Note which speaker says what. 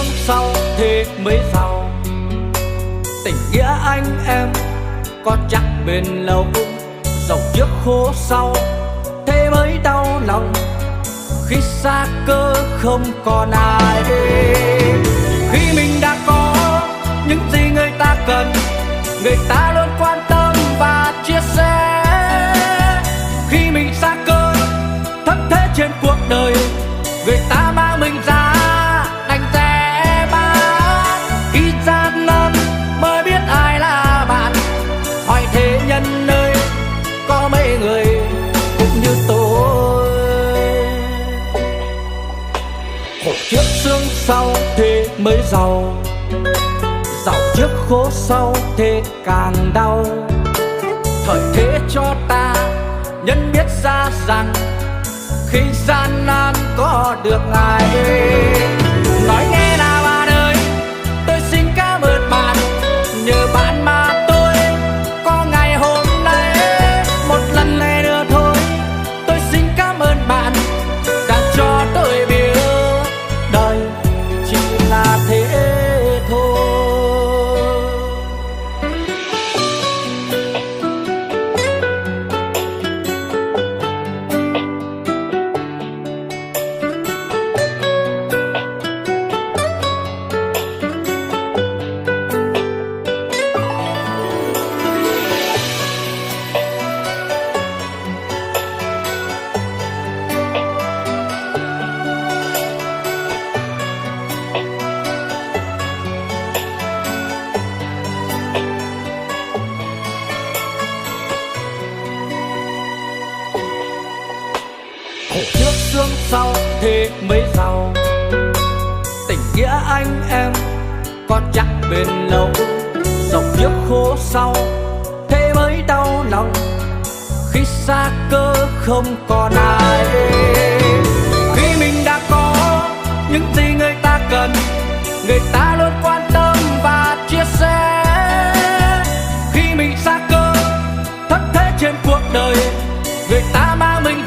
Speaker 1: xương sau thì mới giàu. Tình nghĩa anh em có chắc bền lâu, dẫu trước khổ sau thế mới đau lòng. Khi xa cơ không còn ai, khi mình đã có những gì người ta cần, người ta luôn quan tâm và chia sẻ. Khi mình xa cơ thất thế trên cuộc đời, người ta mang mình ra đánh rẽ bát. Khi gian nan mới biết ai là bạn, hỏi thế nhân ơi có mấy người cũng như tôi. Khổ trước sương sau thì mới giàu, giàu trước khổ sau thì càng đau. Thời thế cho ta nhân biết ra rằng, khi gian nan có được Ngài. Nói nghe nào bạn ơi, tôi xin cảm ơn bạn, nhờ bạn mà tôi có ngày hôm nay. Một lần này nữa thôi, tôi xin cảm ơn bạn đã cho tôi biết đời chỉ là thế thôi. Khổ trước sương sau thì mới giàu. Tình nghĩa anh em có chắc bền lâu, dẫu trước khổ sau thế mới đau lòng. Khi xa cơ không còn ai, khi mình đã có những gì người ta cần, người ta luôn quan tâm và chia sẻ. Khi mình xa cơ thất thế trên cuộc đời, người ta mang mình